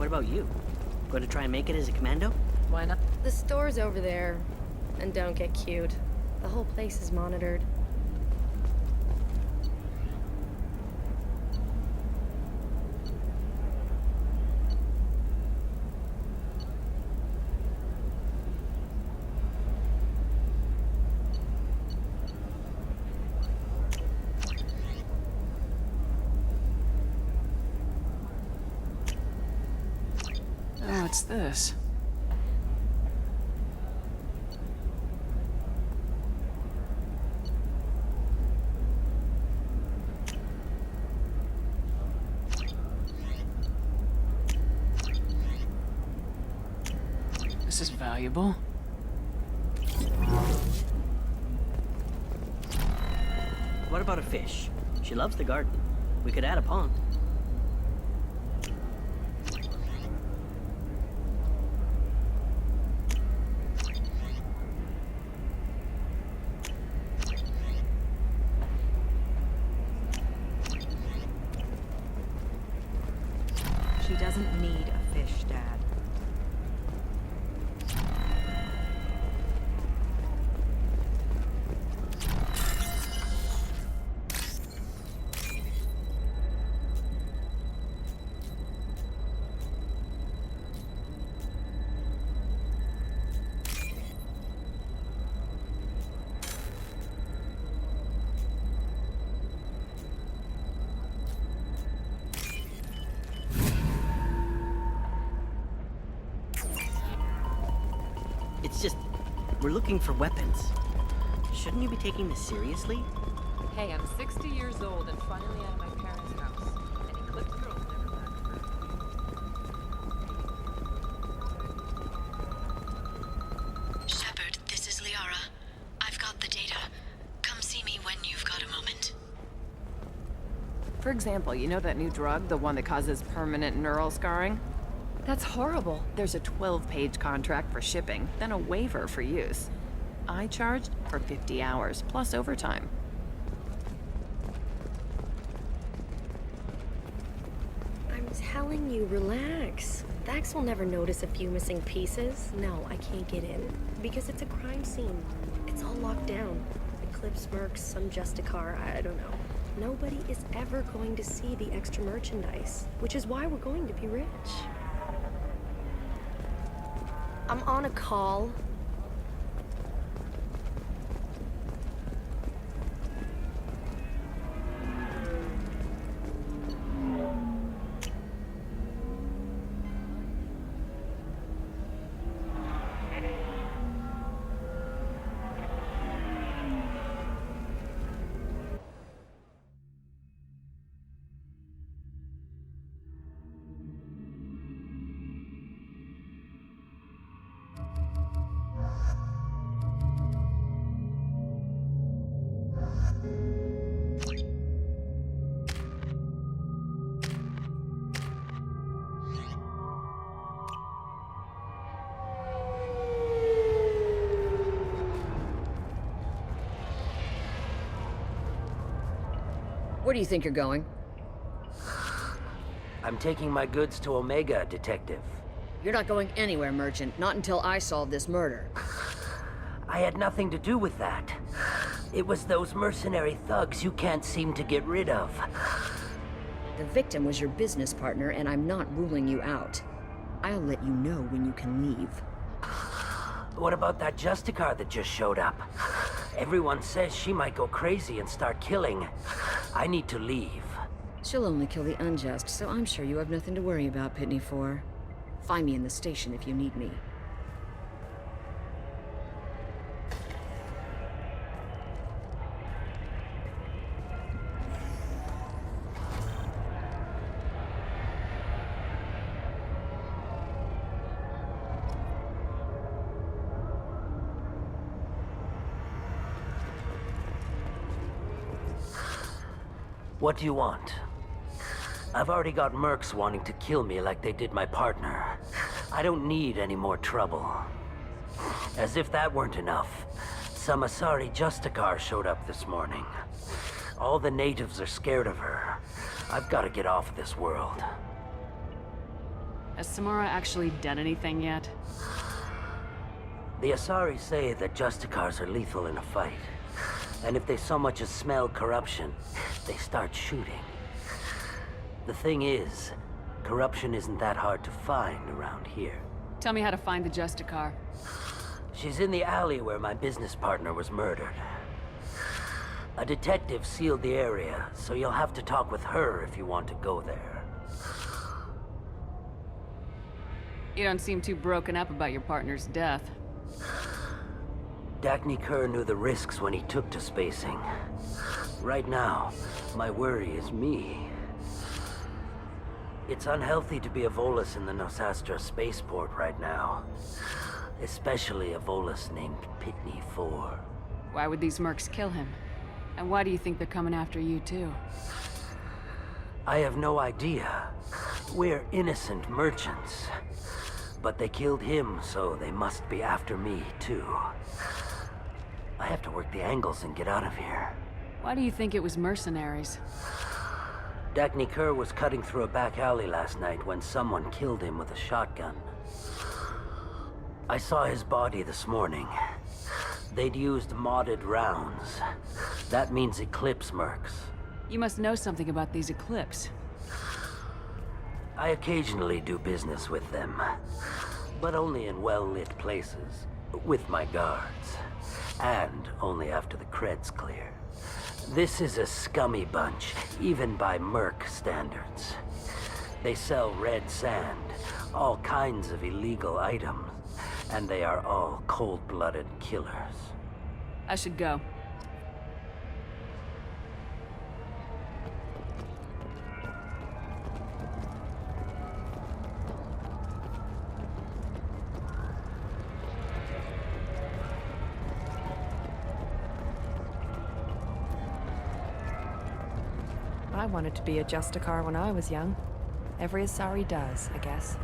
What about you? Going to try and make it as a commando? Why not? The store's over there. And don't get cute. The whole place is monitored. Oh, it's this. This is valuable. What about a fish? She loves the garden. We could add a pond. She doesn't need a fish, Dad. It's just, we're looking for weapons. Shouldn't you be taking this seriously? Hey, I'm 60 years old and finally out of my parents' house. And eclipsed girls never lacked. Shepard, this is Liara. I've got the data. Come see me when you've got a moment. For example, you know that new drug, the one that causes permanent neural scarring? That's horrible. There's a 12-page contract for shipping, then a waiver for use. I charged for 50 hours, plus overtime. I'm telling you, relax. Dax will never notice a few missing pieces. No, I can't get in. Because it's a crime scene. It's all locked down. Eclipse mercs, some Justicar, I don't know. Nobody is ever going to see the extra merchandise, which is why we're going to be rich. I'm on a call. Where do you think you're going? I'm taking my goods to Omega, Detective. You're not going anywhere, Merchant. Not until I solve this murder. I had nothing to do with that. It was those mercenary thugs you can't seem to get rid of. The victim was your business partner, and I'm not ruling you out. I'll let you know when you can leave. What about that Justicar that just showed up? Everyone says she might go crazy and start killing. I need to leave. She'll only kill the unjust, so I'm sure you have nothing to worry about, Pitney 4. Find me in the station if you need me. What do you want? I've already got mercs wanting to kill me like they did my partner. I don't need any more trouble. As if that weren't enough, some Asari Justicar showed up this morning. All the natives are scared of her. I've got to get off this world. Has Samara actually done anything yet? The Asari say that Justicars are lethal in a fight. And if they so much as smell corruption, they start shooting. The thing is, corruption isn't that hard to find around here. Tell me how to find the Justicar. She's in the alley where my business partner was murdered. A detective sealed the area, so you'll have to talk with her if you want to go there. You don't seem too broken up about your partner's death. Dagny Kerr knew the risks when he took to spacing. Right now, my worry is me. It's unhealthy to be a Volus in the Nosastra spaceport right now. Especially a Volus named Pitney 4. Why would these mercs kill him? And why do you think they're coming after you too? I have no idea. We're innocent merchants. But they killed him, so they must be after me too. I have to work the angles and get out of here. Why do you think it was mercenaries? Dagny Kerr was cutting through a back alley last night when someone killed him with a shotgun. I saw his body this morning. They'd used modded rounds. That means Eclipse mercs. You must know something about these Eclipse. I occasionally do business with them, but only in well-lit places, with my guards, and only after the creds clear. This is a scummy bunch, even by merc standards. They sell red sand, all kinds of illegal items, and they are all cold-blooded killers. I should go. I wanted to be a Justicar when I was young. Every Asari does, I guess.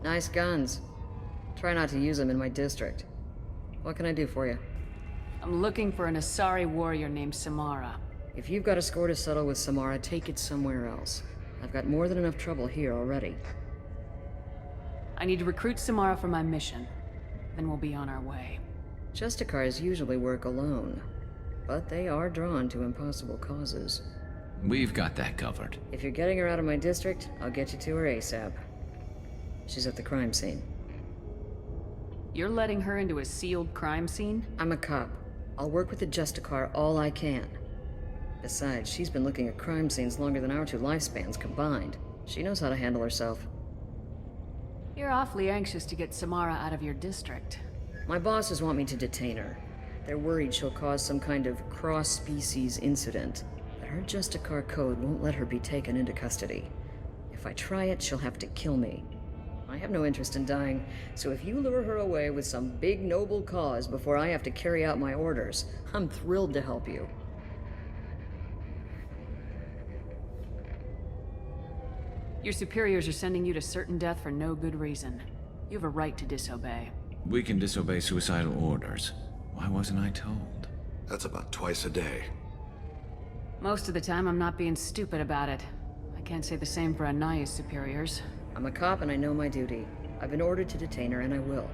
Nice guns. Try not to use them in my district. What can I do for you? I'm looking for an Asari warrior named Samara. If you've got a score to settle with Samara, take it somewhere else. I've got more than enough trouble here already. I need to recruit Samara for my mission. Then we'll be on our way. Justicars usually work alone, but they are drawn to impossible causes. We've got that covered. If you're getting her out of my district, I'll get you to her ASAP. She's at the crime scene. You're letting her into a sealed crime scene? I'm a cop. I'll work with the Justicar all I can. Besides, she's been looking at crime scenes longer than our two lifespans combined. She knows how to handle herself. You're awfully anxious to get Samara out of your district. My bosses want me to detain her. They're worried she'll cause some kind of cross-species incident. But her Justicar code won't let her be taken into custody. If I try it, she'll have to kill me. I have no interest in dying, so if you lure her away with some big noble cause before I have to carry out my orders, I'm thrilled to help you. Your superiors are sending you to certain death for no good reason. You have a right to disobey. We can disobey suicidal orders. Why wasn't I told? That's about twice a day. Most of the time, I'm not being stupid about it. I can't say the same for Anaya's superiors. I'm a cop and I know my duty. I've been ordered to detain her and I will.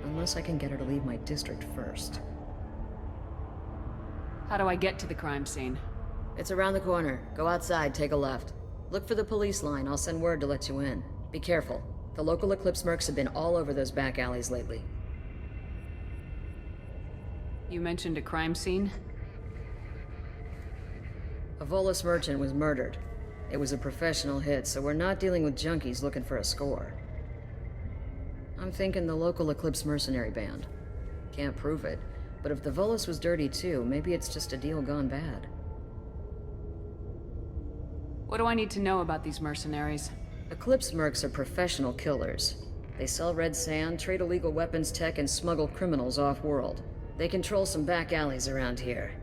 Unless I can get her to leave my district first. How do I get to the crime scene? It's around the corner. Go outside, take a left. Look for the police line. I'll send word to let you in. Be careful. The local Eclipse mercs have been all over those back alleys lately. You mentioned a crime scene? A Volus merchant was murdered. It was a professional hit, so we're not dealing with junkies looking for a score. I'm thinking the local Eclipse mercenary band. Can't prove it, but if the Volus was dirty too, maybe it's just a deal gone bad. What do I need to know about these mercenaries? Eclipse mercs are professional killers. They sell red sand, trade illegal weapons tech, and smuggle criminals off-world. They control some back alleys around here.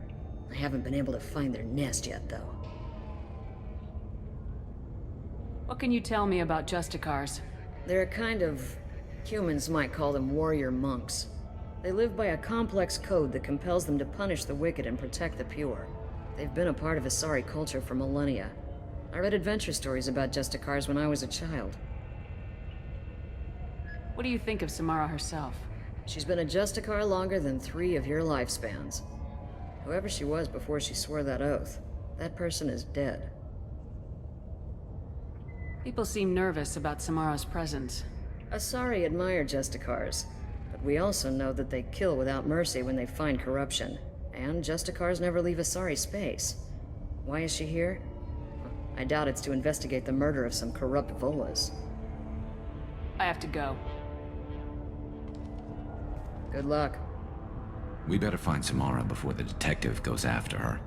I haven't been able to find their nest yet, though. What can you tell me about Justicars? They're a kind of... humans might call them warrior monks. They live by a complex code that compels them to punish the wicked and protect the pure. They've been a part of Asari culture for millennia. I read adventure stories about Justicars when I was a child. What do you think of Samara herself? She's been a Justicar longer than 3 of your lifespans. Whoever she was before she swore that oath, that person is dead. People seem nervous about Samara's presence. Asari admire Justicars, but we also know that they kill without mercy when they find corruption. And Justicars never leave Asari space. Why is she here? I doubt it's to investigate the murder of some corrupt Volas. I have to go. Good luck. We better find Samara before the detective goes after her.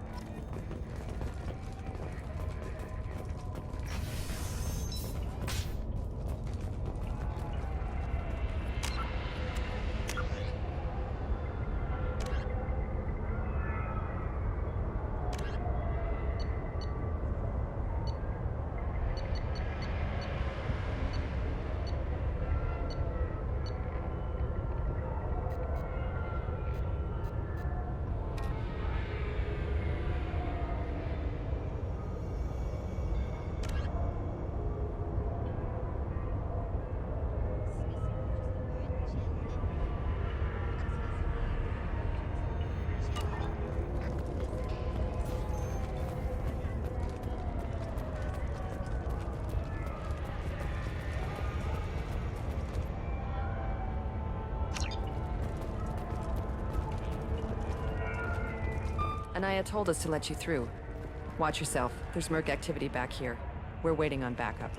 Anaya told us to let you through. Watch yourself. There's Merc activity back here. We're waiting on backup.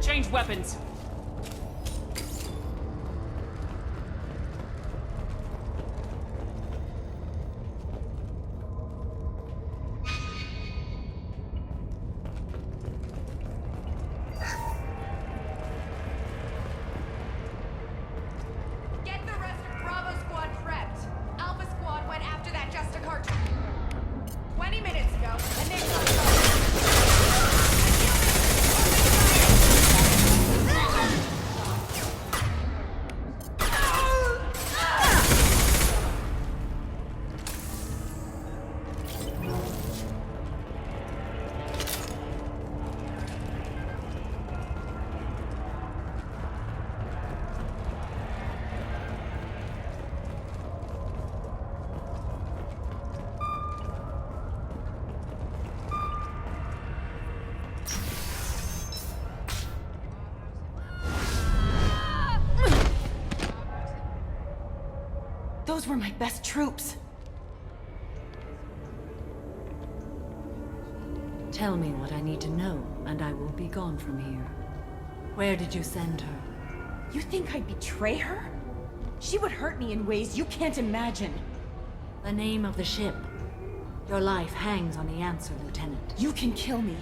Change weapons! Get the rest of Bravo Squad prepped. Alpha Squad went after that Justicar 20 minutes ago, and they've got Those were my best troops. Tell me what I need to know, and I will be gone from here. Where did you send her? You think I'd betray her? She would hurt me in ways you can't imagine. The name of the ship. Your life hangs on the answer, Lieutenant. You can kill me,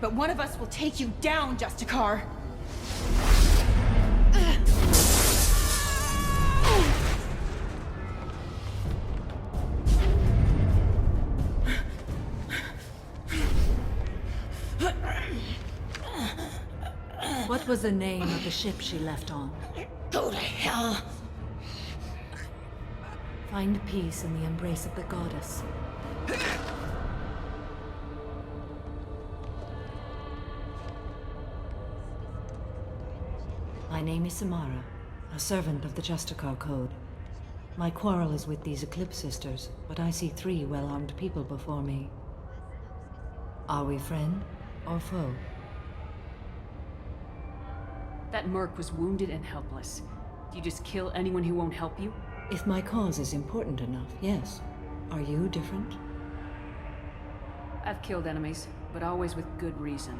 but one of us will take you down, Justicar. What was the name of the ship she left on? Go to hell! Find peace in the embrace of the goddess. My name is Samara, a servant of the Justicar Code. My quarrel is with these Eclipse Sisters, but I see 3 well-armed people before me. Are we friend or foe? That Merc was wounded and helpless. Do you just kill anyone who won't help you? If my cause is important enough, yes. Are you different? I've killed enemies, but always with good reason.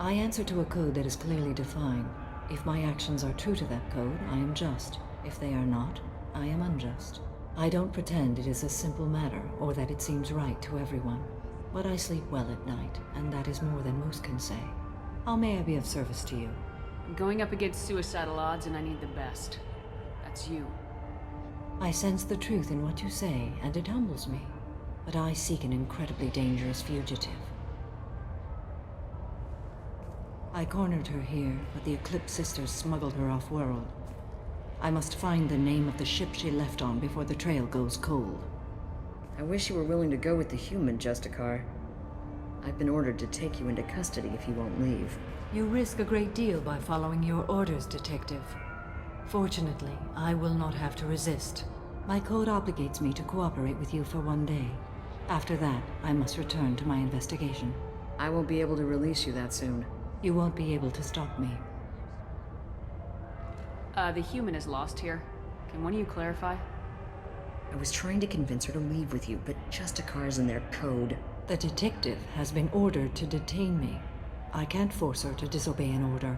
I answer to a code that is clearly defined. If my actions are true to that code, I am just. If they are not, I am unjust. I don't pretend it is a simple matter, or that it seems right to everyone. But I sleep well at night, and that is more than most can say. How may I be of service to you? I'm going up against suicidal odds, and I need the best. That's you. I sense the truth in what you say, and it humbles me. But I seek an incredibly dangerous fugitive. I cornered her here, but the Eclipse Sisters smuggled her off-world. I must find the name of the ship she left on before the trail goes cold. I wish you were willing to go with the human, Justicar. I've been ordered to take you into custody if you won't leave. You risk a great deal by following your orders, Detective. Fortunately, I will not have to resist. My code obligates me to cooperate with you for 1 day. After that, I must return to my investigation. I won't be able to release you that soon. You won't be able to stop me. The human is lost here. Can one of you clarify? I was trying to convince her to leave with you, but Justicar's in their code. The detective has been ordered to detain me. I can't force her to disobey an order.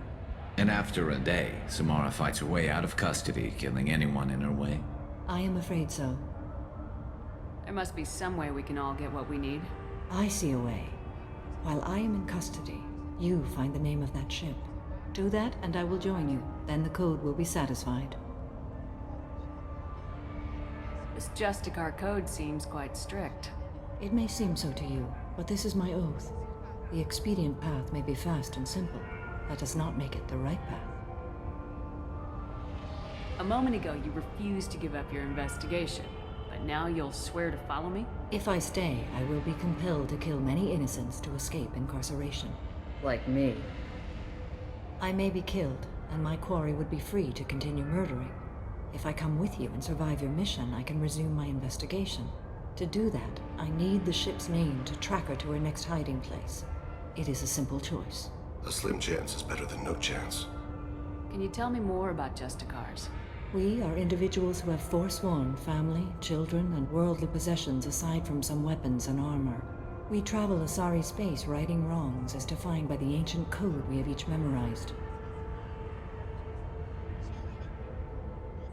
And after a day, Samara fights her way out of custody, killing anyone in her way. I am afraid so. There must be some way we can all get what we need. I see a way. While I am in custody, you find the name of that ship. Do that, and I will join you. Then the code will be satisfied. This Justicar code seems quite strict. It may seem so to you, but this is my oath. The expedient path may be fast and simple. That does not make it the right path. A moment ago, you refused to give up your investigation, but now you'll swear to follow me? If I stay, I will be compelled to kill many innocents to escape incarceration. Like me. I may be killed, and my quarry would be free to continue murdering. If I come with you and survive your mission, I can resume my investigation. To do that, I need the ship's name to track her to her next hiding place. It is a simple choice. A slim chance is better than no chance. Can you tell me more about Justicars? We are individuals who have forsworn family, children, and worldly possessions aside from some weapons and armor. We travel Asari space righting wrongs as defined by the ancient code we have each memorized.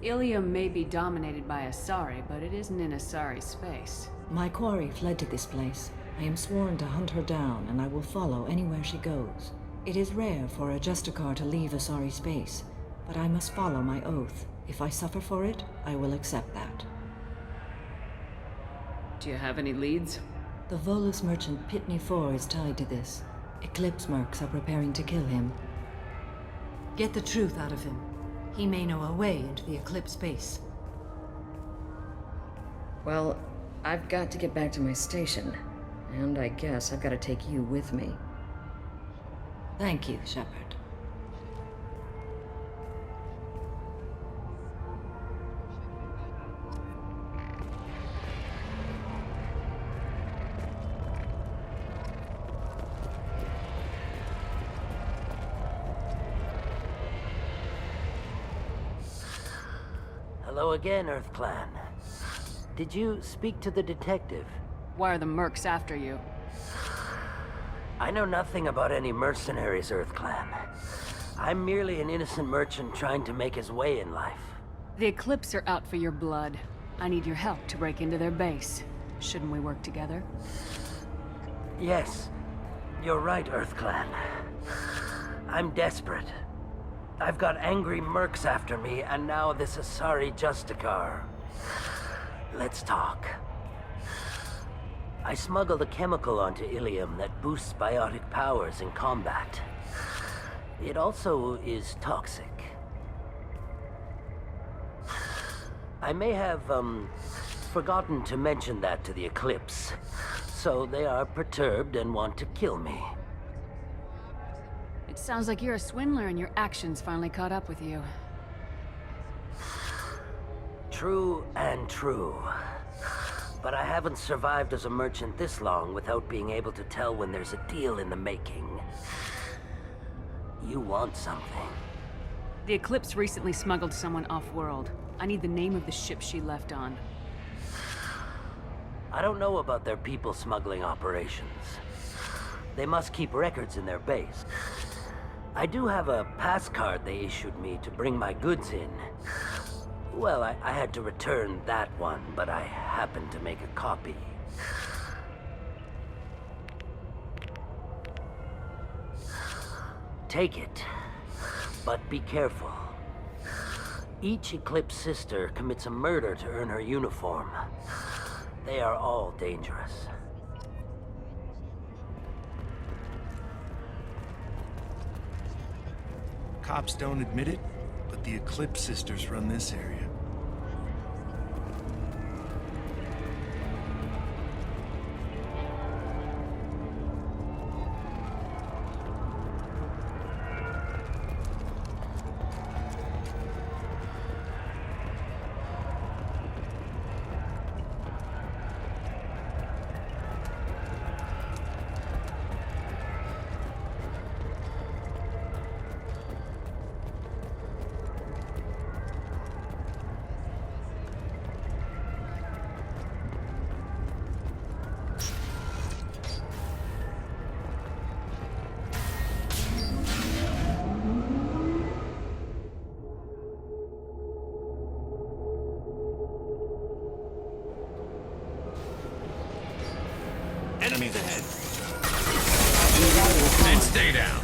Ilium may be dominated by Asari, but it isn't in Asari space. My quarry fled to this place. I am sworn to hunt her down, and I will follow anywhere she goes. It is rare for a Justicar to leave Asari space, but I must follow my oath. If I suffer for it, I will accept that. Do you have any leads? The Volus merchant Pitney IV is tied to this. Eclipse mercs are preparing to kill him. Get the truth out of him. He may know a way into the Eclipse base. Well, I've got to get back to my station. And I guess I've got to take you with me. Thank you, Shepard. Hello again, Earth Clan. Did you speak to the detective? Why are the mercs after you? I know nothing about any mercenaries, Earth Clan. I'm merely an innocent merchant trying to make his way in life. The Eclipse are out for your blood. I need your help to break into their base. Shouldn't we work together? Yes, you're right, Earth Clan. I'm desperate. I've got angry mercs after me, and now this Asari Justicar. Let's talk. I smuggled a chemical onto Ilium that boosts biotic powers in combat. It also is toxic. I may have, forgotten to mention that to the Eclipse, so they are perturbed and want to kill me. It sounds like you're a swindler and your actions finally caught up with you. True and true. But I haven't survived as a merchant this long without being able to tell when there's a deal in the making. You want something. The Eclipse recently smuggled someone off-world. I need the name of the ship she left on. I don't know about their people smuggling operations. They must keep records in their base. I do have a pass card they issued me to bring my goods in. Well, I had to return that one, but I happened to make a copy. Take it, but be careful. Each Eclipse sister commits a murder to earn her uniform. They are all dangerous. Cops don't admit it, but the Eclipse sisters run this area. Enemies ahead. And stay down.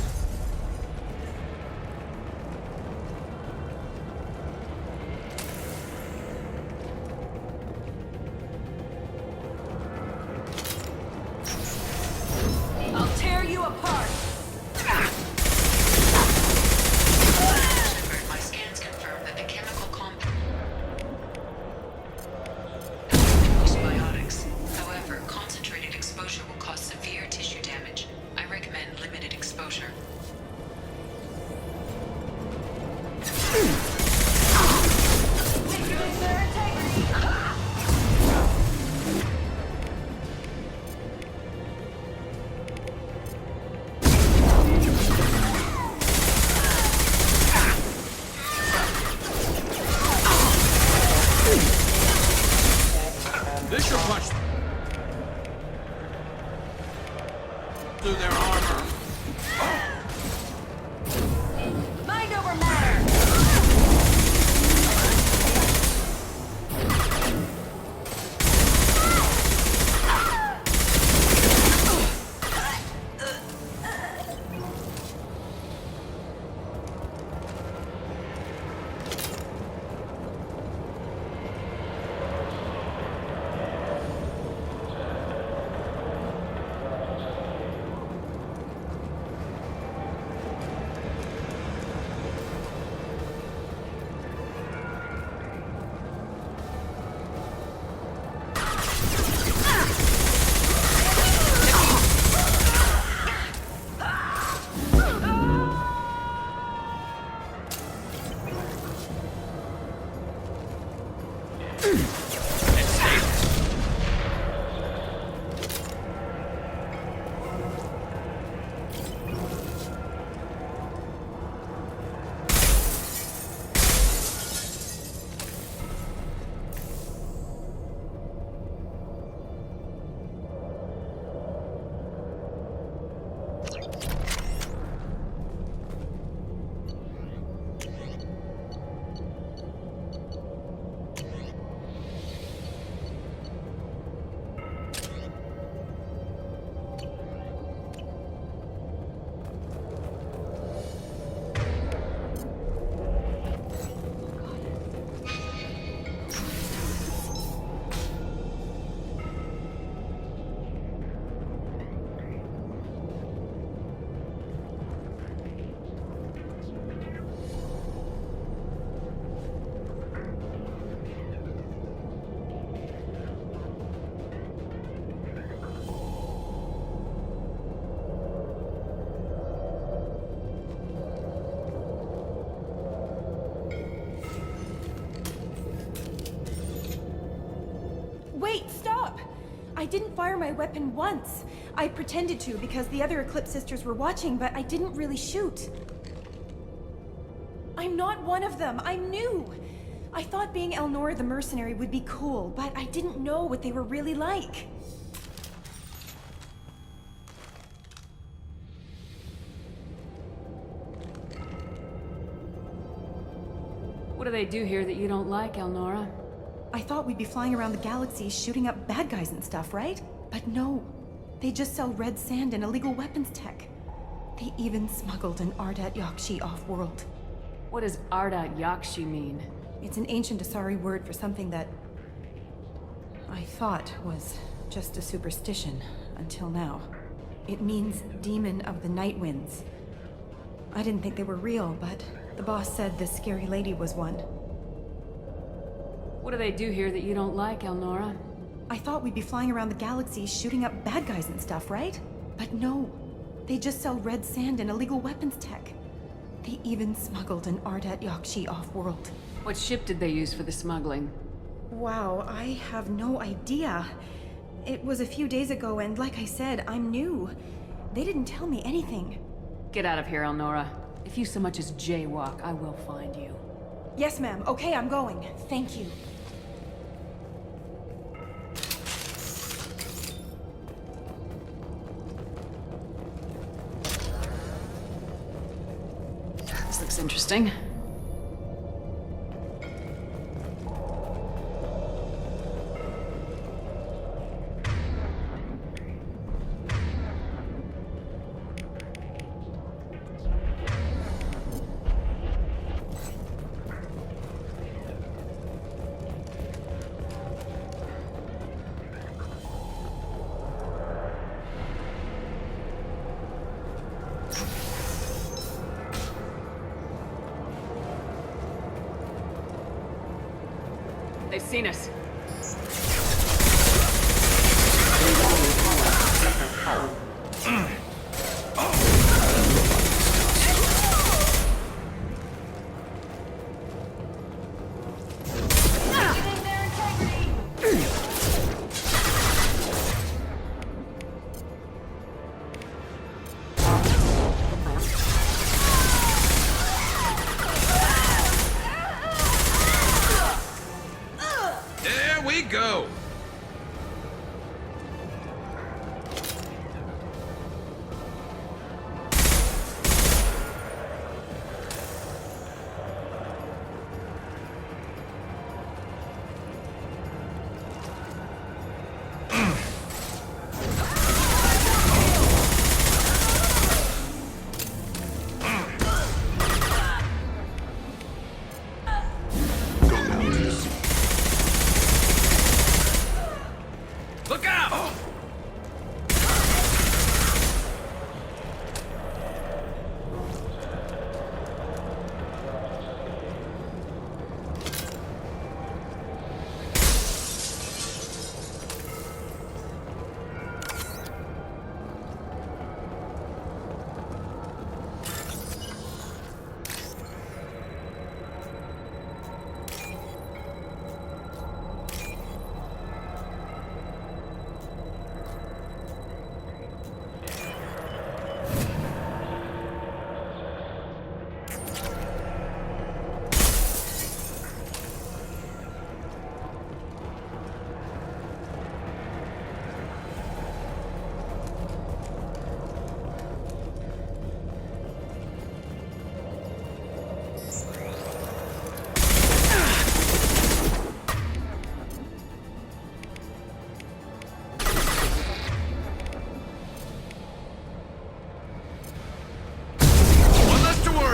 I'll tear you apart. Shepard, my scans confirm that the chemical compound biotics. However, concentrated exposure will cause severe tissue damage. I recommend limited exposure. This should punch through their armor. Mind over matter. Wait, stop! I didn't fire my weapon once. I pretended to because the other Eclipse sisters were watching, but I didn't really shoot. I'm not one of them. I'm new. I thought being Elnor the mercenary would be cool, but I didn't know what they were really like. do they do here that you don't like, Elnora? I thought we'd be flying around the galaxy shooting up bad guys and stuff, right? But no. They just sell red sand and illegal weapons tech. They even smuggled an Ardat Yakshi off-world. What does Ardat Yakshi mean? It's an ancient Asari word for something that I thought was just a superstition until now. It means demon of the night winds. I didn't think they were real, but the boss said this scary lady was one. What do they do here that you don't like, Elnora? I thought we'd be flying around the galaxy shooting up bad guys and stuff, right? But no. They just sell red sand and illegal weapons tech. They even smuggled an Ardat Yakshi off-world. What ship did they use for the smuggling? Wow, I have no idea. It was a few days ago, and like I said, I'm new. They didn't tell me anything. Get out of here, Elnora. If you so much as jaywalk, I will find you. Yes, ma'am. Okay, I'm going. Thank you. This looks interesting. They've seen us. Go!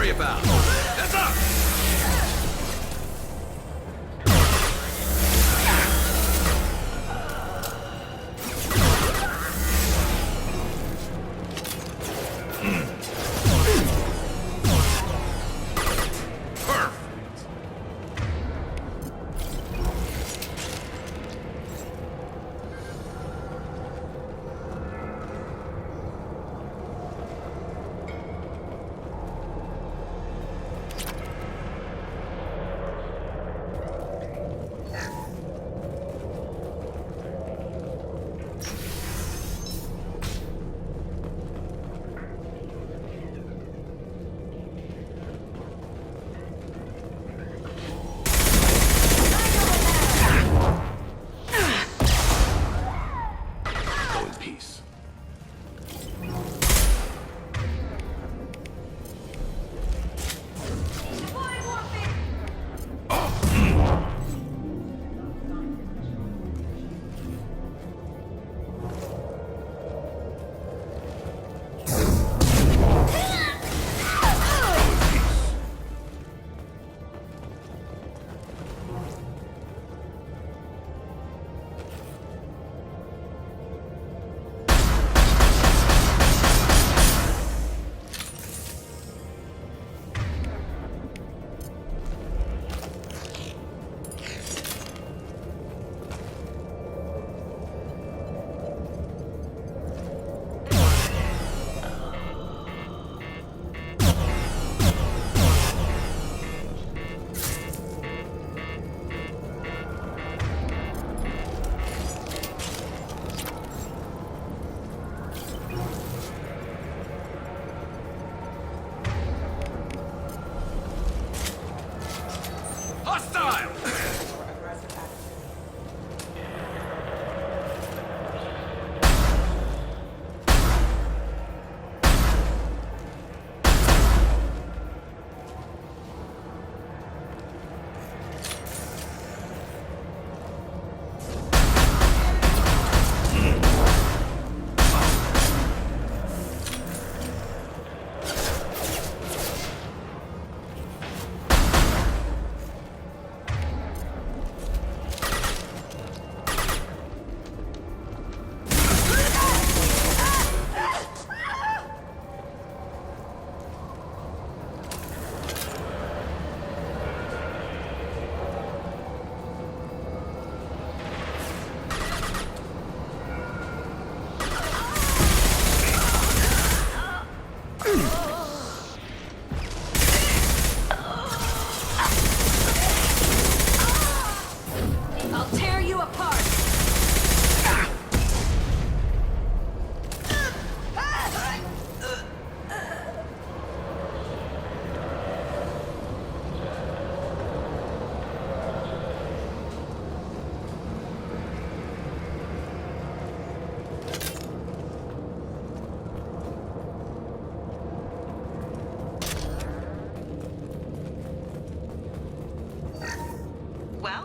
About. Heads up!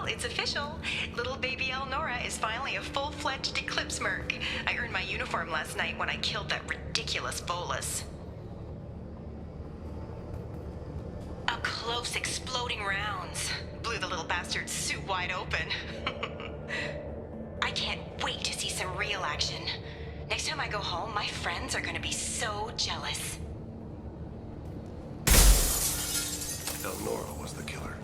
it's official. Little baby Elnora is finally a full-fledged Eclipse merc. I earned my uniform last night when I killed that ridiculous bolus. Up close, exploding rounds. Blew the little bastard's suit wide open. I can't wait to see some real action. Next time I go home, my friends are gonna be so jealous. Elnora was the killer.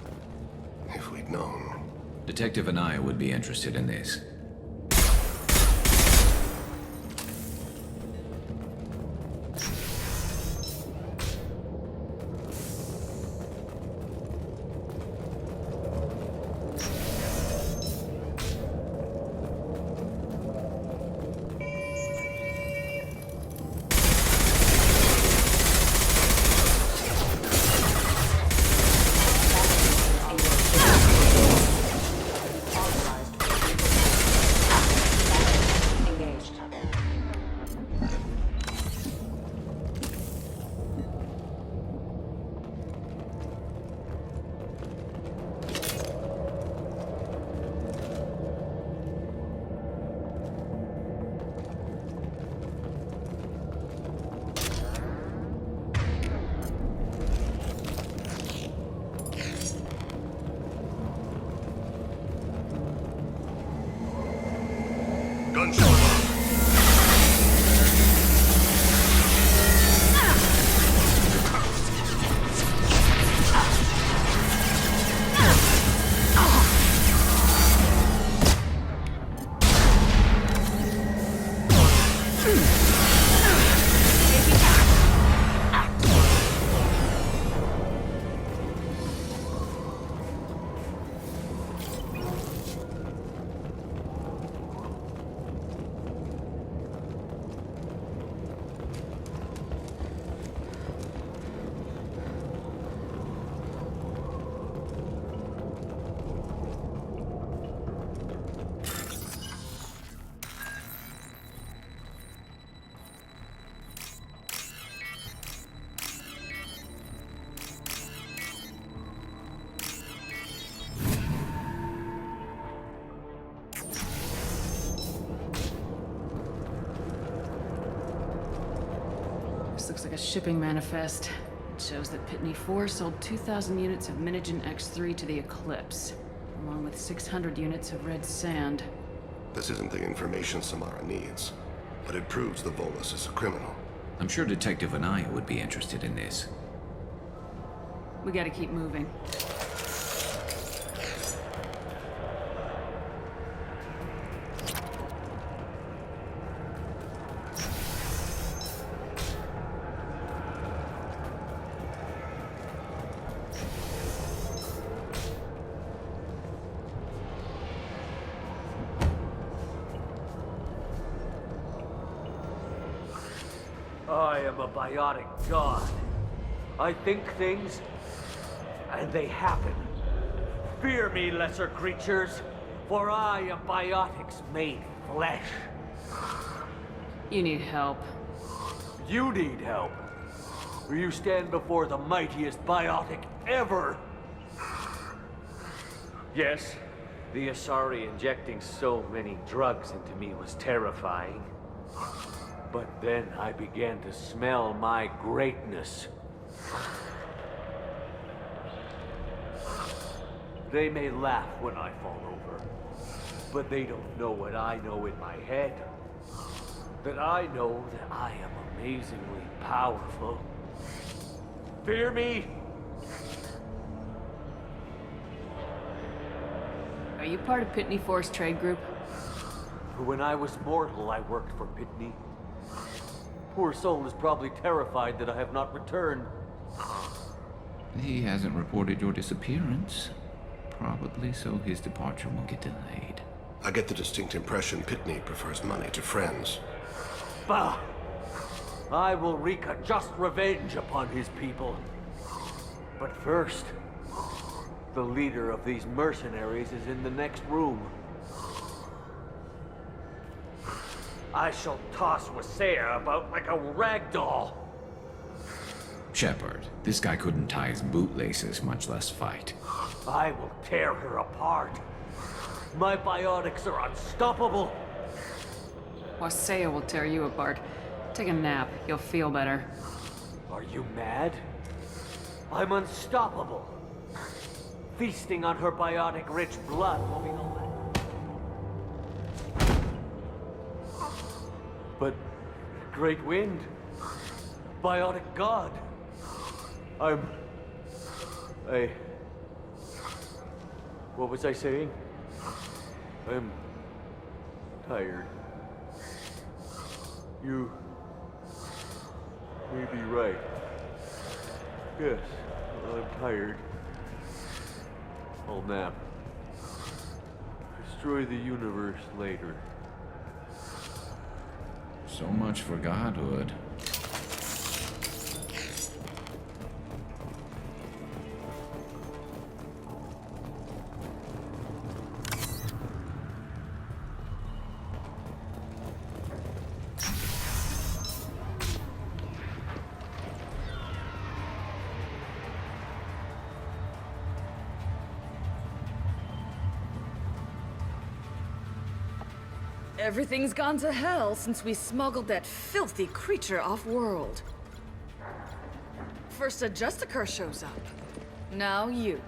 If we'd known. Detective Anaya would be interested in this. This looks like a shipping manifest. It shows that Pitney 4 sold 2,000 units of Minigen X3 to the Eclipse, along with 600 units of red sand. This isn't the information Samara needs, but it proves the Volus is a criminal. I'm sure Detective Anaya would be interested in this. We gotta keep moving. I am a biotic god. I think things, and they happen. Fear me, lesser creatures, for I am biotics made flesh. You need help. You need help, or you stand before the mightiest biotic ever. Yes, the Asari injecting so many drugs into me was terrifying. But then I began to smell my greatness. They may laugh when I fall over, but they don't know what I know in my head. That I know that I am amazingly powerful. Fear me? Are you part of Pitney 4's trade group? When I was mortal, I worked for Pitney. Poor soul is probably terrified that I have not returned. He hasn't reported your disappearance. Probably so his departure won't get delayed. I get the distinct impression Pitney prefers money to friends. Bah! I will wreak a just revenge upon his people. But first, the leader of these mercenaries is in the next room. I shall toss Wasea about like a rag doll. Shepard, this guy couldn't tie his bootlaces, much less fight. I will tear her apart My biotics are unstoppable. Waseo will tear you apart. Take a nap. You'll feel better. Are you mad? I'm unstoppable. Feasting on her biotic-rich blood will be the But Great Wind, biotic god. What was I saying? I'm tired. You may be right. Yes, I'm tired. I'll nap. Destroy the universe later. So much for godhood. Everything's gone to hell since we smuggled that filthy creature off-world. First a Justicar shows up. Now you.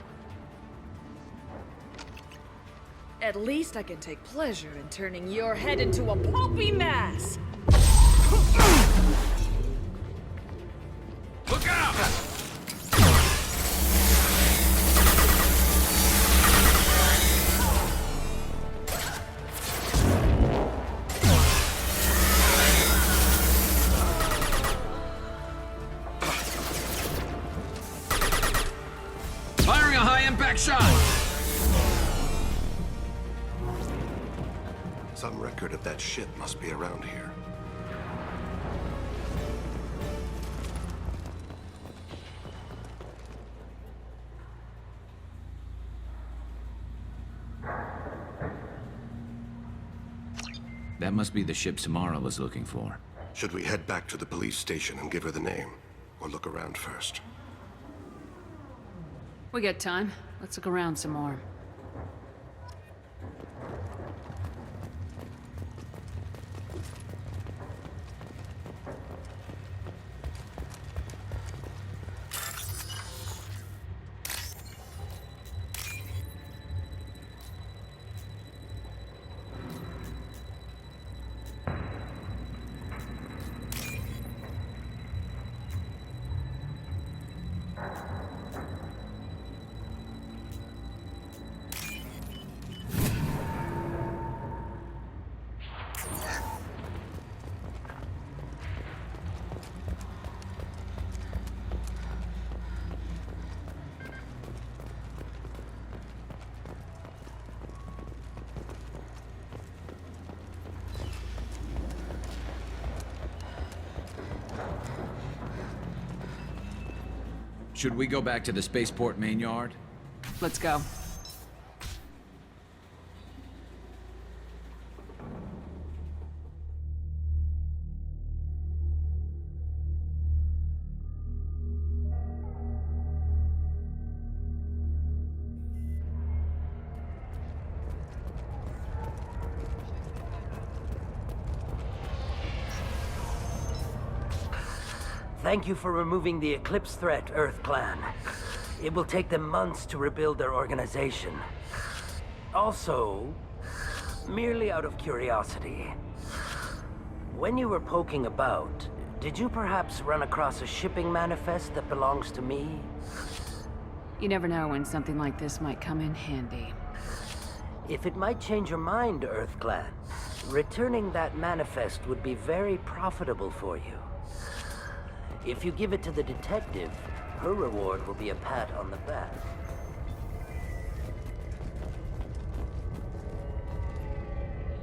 At least I can take pleasure in turning your head into a pulpy mass! Look out! Shot! Some record of that ship must be around here. That must be the ship Samara was looking for. Should we head back to the police station and give her the name? Or look around first? We got time. Let's look around some more. Should we go back to the spaceport main yard? Let's go. Thank you for removing the Eclipse threat, Earth Clan. It will take them months to rebuild their organization. Also, merely out of curiosity, when you were poking about, did you perhaps run across a shipping manifest that belongs to me? You never know when something like this might come in handy. If it might change your mind, Earth Clan, returning that manifest would be very profitable for you. If you give it to the detective, her reward will be a pat on the back.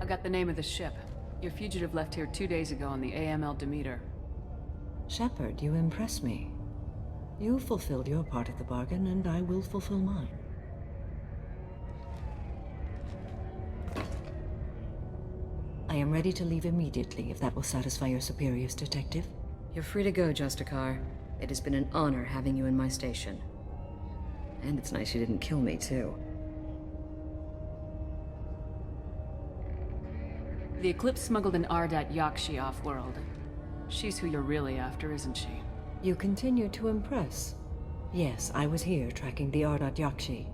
I got the name of the ship. Your fugitive left here 2 days ago on the AML Demeter. Shepard, you impress me. You fulfilled your part of the bargain, and I will fulfill mine. I am ready to leave immediately, if that will satisfy your superiors, Detective. You're free to go, Justicar. It has been an honor having you in my station. And it's nice you didn't kill me, too. The Eclipse smuggled an Ardat Yakshi off-world. She's who you're really after, isn't she? You continue to impress. Yes, I was here tracking the Ardat Yakshi.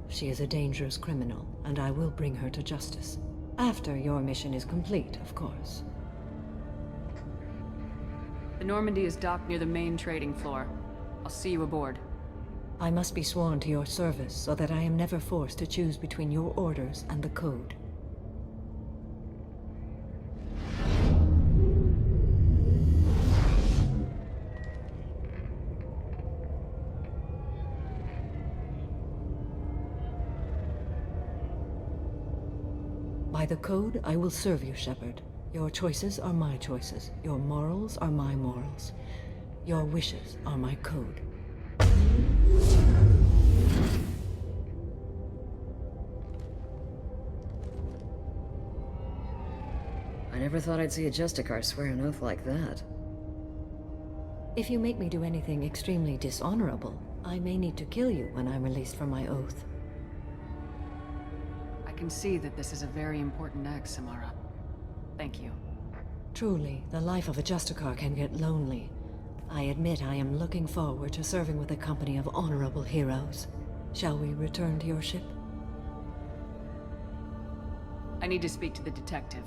She is a dangerous criminal, and I will bring her to justice. After your mission is complete, of course. The Normandy is docked near the main trading floor. I'll see you aboard. I must be sworn to your service so that I am never forced to choose between your orders and the Code. By the Code, I will serve you, Shepard. Your choices are my choices. Your morals are my morals. Your wishes are my code. I never thought I'd see a Justicar swear an oath like that. If you make me do anything extremely dishonorable, I may need to kill you when I'm released from my oath. I can see that this is a very important act, Samara. Thank you. Truly, the life of a Justicar can get lonely. I admit I am looking forward to serving with a company of honorable heroes. Shall we return to your ship? I need to speak to the detective.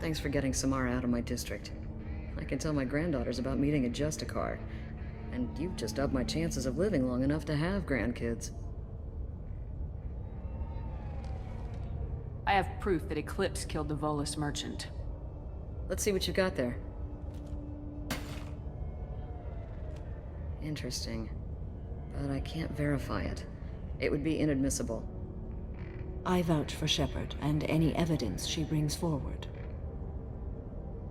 Thanks for getting Samara out of my district. I can tell my granddaughters about meeting a Justicar. And you've just upped my chances of living long enough to have grandkids. I have proof that Eclipse killed the Volus merchant. Let's see what you got there. Interesting. But I can't verify it. It would be inadmissible. I vouch for Shepard and any evidence she brings forward.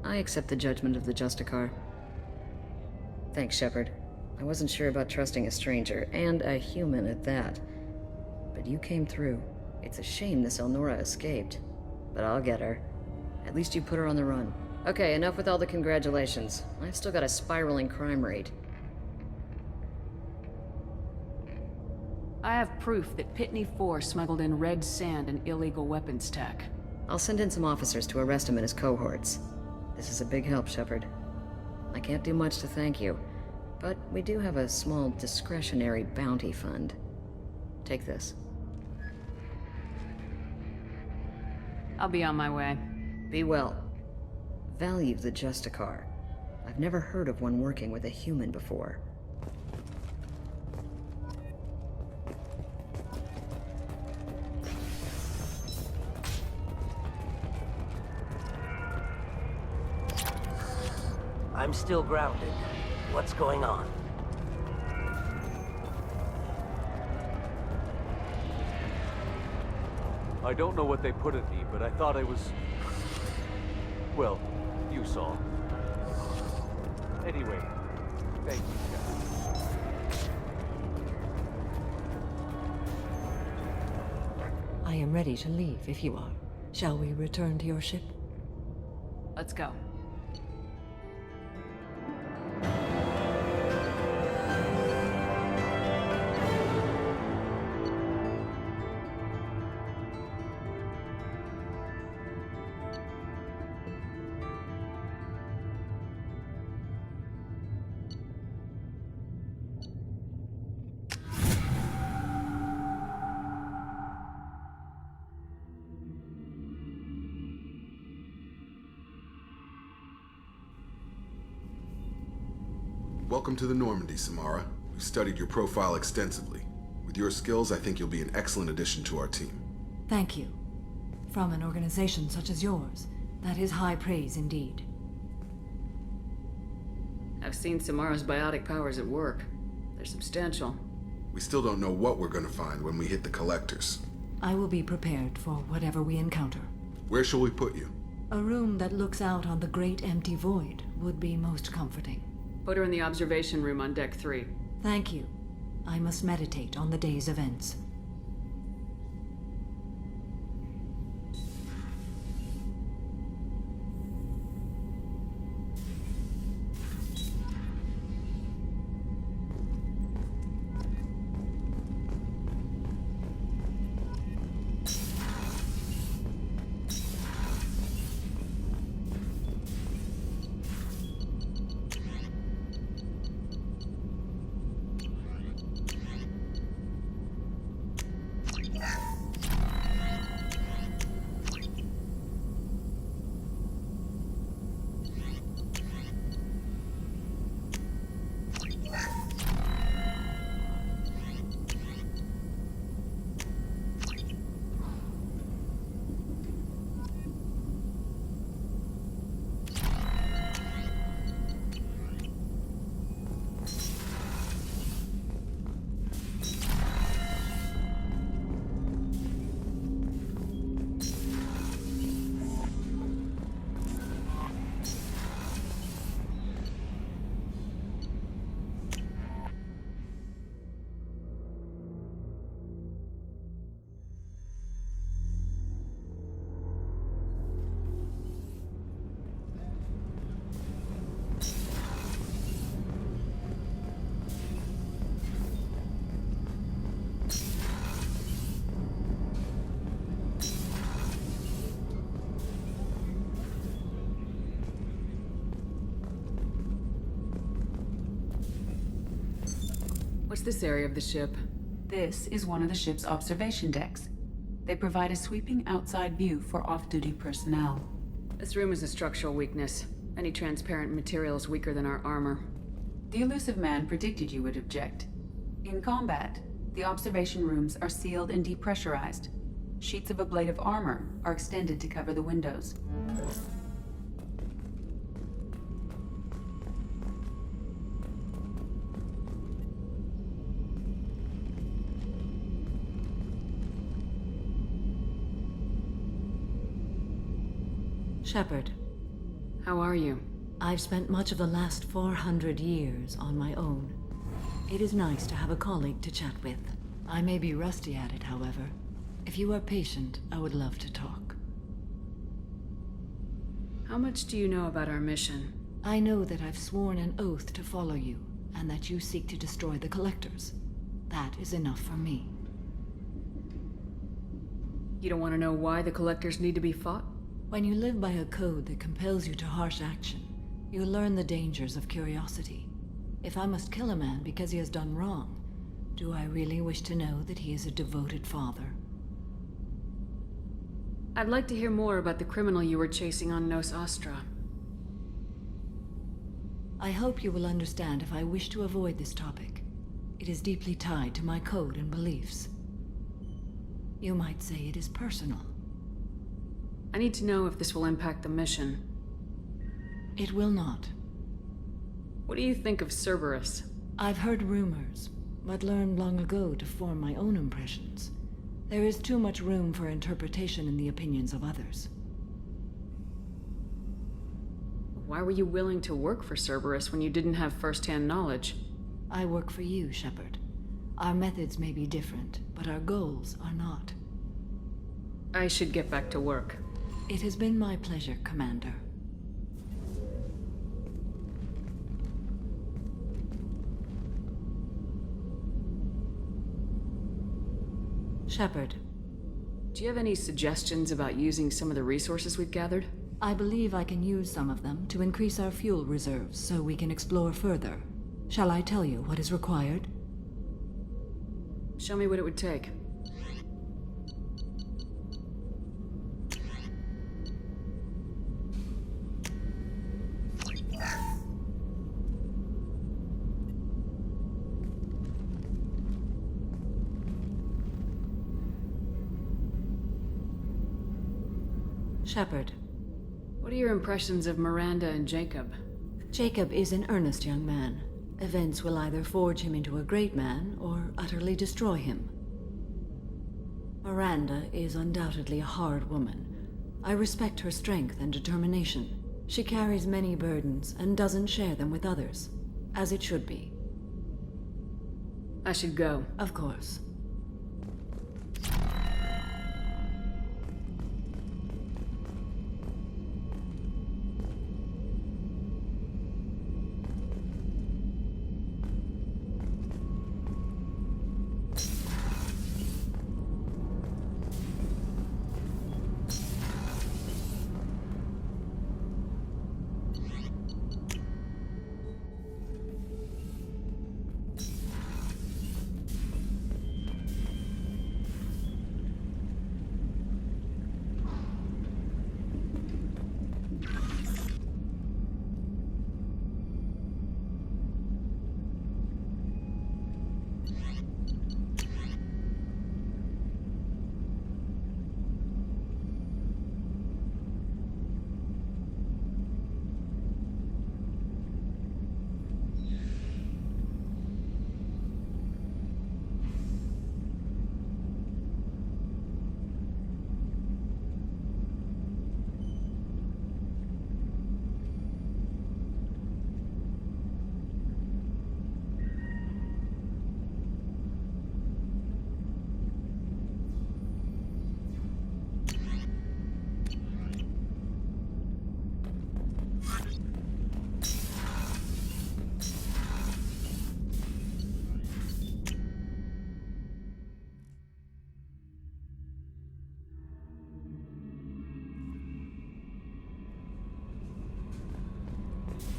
I accept the judgment of the Justicar. Thanks, Shepard. I wasn't sure about trusting a stranger, and a human at that. But you came through. It's a shame this Elnora escaped. But I'll get her. At least you put her on the run. Okay, enough with all the congratulations. I've still got a spiraling crime rate. I have proof that Pitney 4 smuggled in red sand and illegal weapons tech. I'll send in some officers to arrest him and his cohorts. This is a big help, Shepard. I can't do much to thank you, but we do have a small discretionary bounty fund. Take this. I'll be on my way. Be well. Value the Justicar. I've never heard of one working with a human before. I'm still grounded. What's going on? I don't know what they put in me, but I thought I was... Well, you saw. Anyway, thank you, Shepard. I am ready to leave if you are. Shall we return to your ship? Let's go. Welcome to the Normandy, Samara. We've studied your profile extensively. With your skills, I think you'll be an excellent addition to our team. Thank you. From an organization such as yours, that is high praise indeed. I've seen Samara's biotic powers at work. They're substantial. We still don't know what we're gonna find when we hit the collectors. I will be prepared for whatever we encounter. Where shall we put you? A room that looks out on the great empty void would be most comforting. Put her in the observation room on Deck 3. Thank you. I must meditate on the day's events. What's this area of the ship? This is one of the ship's observation decks. They provide a sweeping outside view for off-duty personnel. This room is a structural weakness. Any transparent material is weaker than our armor. The elusive man predicted you would object. In combat, the observation rooms are sealed and depressurized. Sheets of ablative armor are extended to cover the windows. Shepard. How are you? I've spent much of the last 400 years on my own. It is nice to have a colleague to chat with. I may be rusty at it, however. If you are patient, I would love to talk. How much do you know about our mission? I know that I've sworn an oath to follow you, and that you seek to destroy the Collectors. That is enough for me. You don't want to know why the Collectors need to be fought? When you live by a code that compels you to harsh action, you learn the dangers of curiosity. If I must kill a man because he has done wrong, do I really wish to know that he is a devoted father? I'd like to hear more about the criminal you were chasing on Nos Astra. I hope you will understand if I wish to avoid this topic. It is deeply tied to my code and beliefs. You might say it is personal. I need to know if this will impact the mission. It will not. What do you think of Cerberus? I've heard rumors, but learned long ago to form my own impressions. There is too much room for interpretation in the opinions of others. Why were you willing to work for Cerberus when you didn't have first-hand knowledge? I work for you, Shepard. Our methods may be different, but our goals are not. I should get back to work. It has been my pleasure, Commander. Shepard. Do you have any suggestions about using some of the resources we've gathered? I believe I can use some of them to increase our fuel reserves so we can explore further. Shall I tell you what is required? Show me what it would take. Shepard. What are your impressions of Miranda and Jacob? Jacob is an earnest young man. Events will either forge him into a great man or utterly destroy him. Miranda is undoubtedly a hard woman. I respect her strength and determination. She carries many burdens and doesn't share them with others, as it should be. I should go. Of course.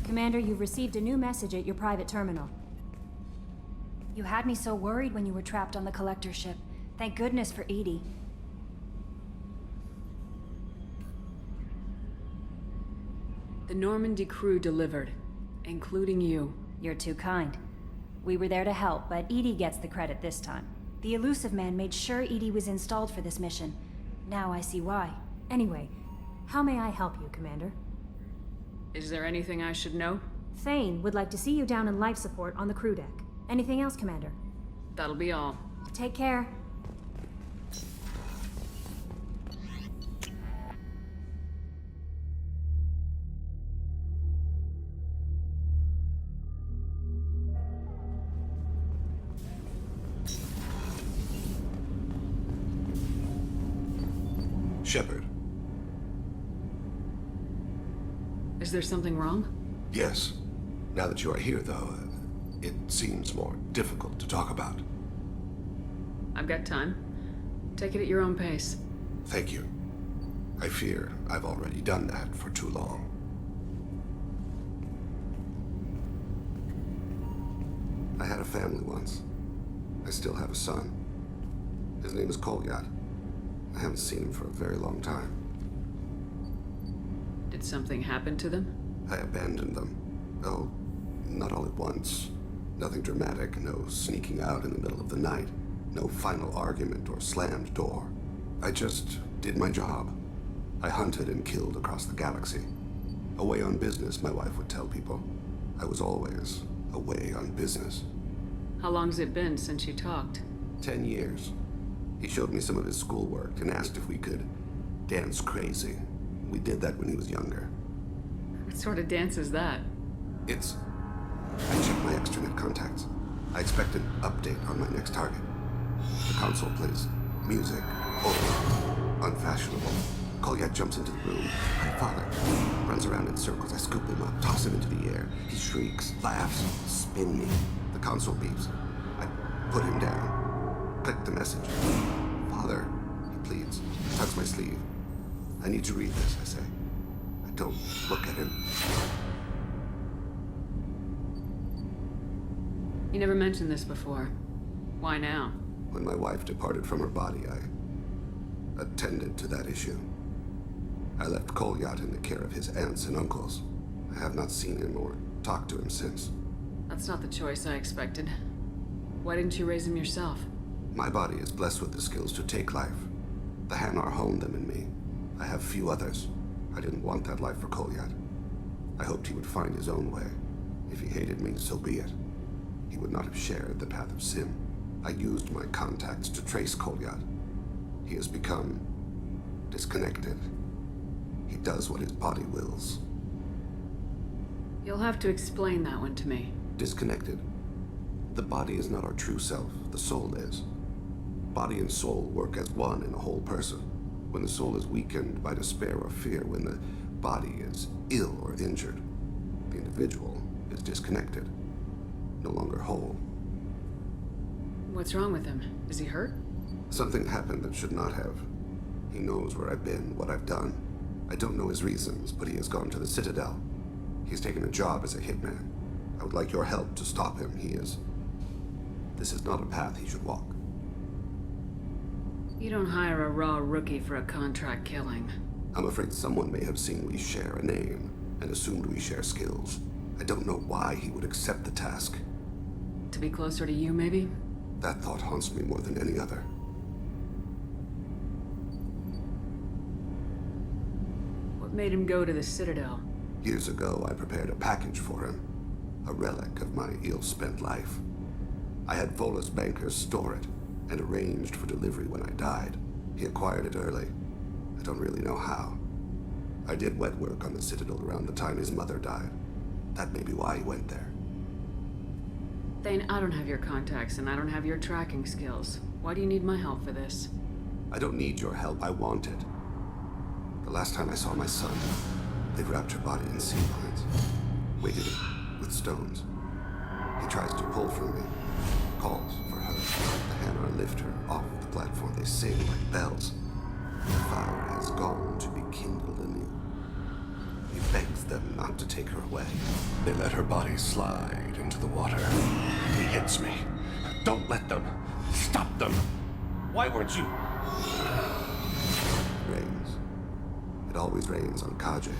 Commander, you've received a new message at your private terminal. You had me so worried when you were trapped on the collector ship. Thank goodness for Edie. The Normandy crew delivered, including you. You're too kind. We were there to help, but Edie gets the credit this time. The Elusive Man made sure Edie was installed for this mission. Now I see why. Anyway, how may I help you, Commander? Is there anything I should know? Thane would like to see you down in life support on the crew deck. Anything else, Commander? That'll be all. Take care. Shepard. Is there something wrong? Yes. Now that you are here, though, it seems more difficult to talk about. I've got time. Take it at your own pace. Thank you. I fear I've already done that for too long. I had a family once. I still have a son. His name is Kolyat. I haven't seen him for a very long time. Did something happen to them? I abandoned them. Oh, not all at once. Nothing dramatic, no sneaking out in the middle of the night, no final argument or slammed door. I just did my job. I hunted and killed across the galaxy. Away on business, my wife would tell people. I was always away on business. How long's it been since you talked? 10 years. He showed me some of his schoolwork and asked if we could dance crazy. We did that when he was younger. What sort of dance is that? I checked my extranet contacts. I expect an update on my next target. The console plays music, old, unfashionable. Kolyat jumps into the room. My father runs around in circles. I scoop him up, toss him into the air. He shrieks, laughs, spin me. The console beeps. I put him down. Click the message. Father, he pleads, tugs my sleeve. I need to read this, I say. I don't look at him. You never mentioned this before. Why now? When my wife departed from her body, I attended to that issue. I left Kolyat in the care of his aunts and uncles. I have not seen him or talked to him since. That's not the choice I expected. Why didn't you raise him yourself? My body is blessed with the skills to take life. The Hanar honed them in me. I have few others. I didn't want that life for Kolyat. I hoped he would find his own way. If he hated me, so be it. He would not have shared the path of sin. I used my contacts to trace Kolyat. He has become disconnected. He does what his body wills. You'll have to explain that one to me. Disconnected. The body is not our true self. The soul is. Body and soul work as one in a whole person. When the soul is weakened by despair or fear, when the body is ill or injured, the individual is disconnected, no longer whole. What's wrong with him? Is he hurt? Something happened that should not have. He knows where I've been, what I've done. I don't know his reasons, but he has gone to the Citadel. He's taken a job as a hitman. I would like your help to stop him. This is not a path he should walk. You don't hire a raw rookie for a contract killing. I'm afraid someone may have seen we share a name and assumed we share skills. I don't know why he would accept the task. To be closer to you, maybe? That thought haunts me more than any other. What made him go to the Citadel? Years ago, I prepared a package for him. A relic of my ill-spent life. I had Volus bankers store it and arranged for delivery when I died. He acquired it early. I don't really know how. I did wet work on the Citadel around the time his mother died. That may be why he went there. Thane, I don't have your contacts and I don't have your tracking skills. Why do you need my help for this? I don't need your help. I want it. The last time I saw my son, they wrapped her body in sea lines, weighted it with stones. He tries to pull from me, calls for her. The Hanar lift her off the platform. They sing like bells. The fire has gone to be kindled anew. He begs them not to take her away. They let her body slide into the water. He hits me. Don't let them. Stop them. Why weren't you? Rains. It always rains on Kaje.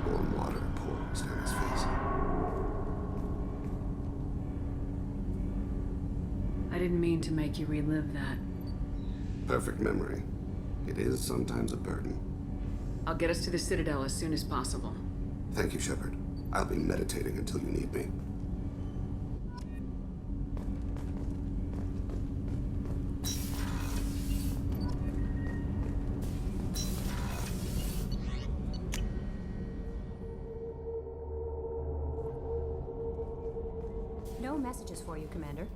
Warm water pours down his face. I didn't mean to make you relive that. Perfect memory. It is sometimes a burden. I'll get us to the Citadel as soon as possible. Thank you, Shepard. I'll be meditating until you need me. No messages for you, Commander.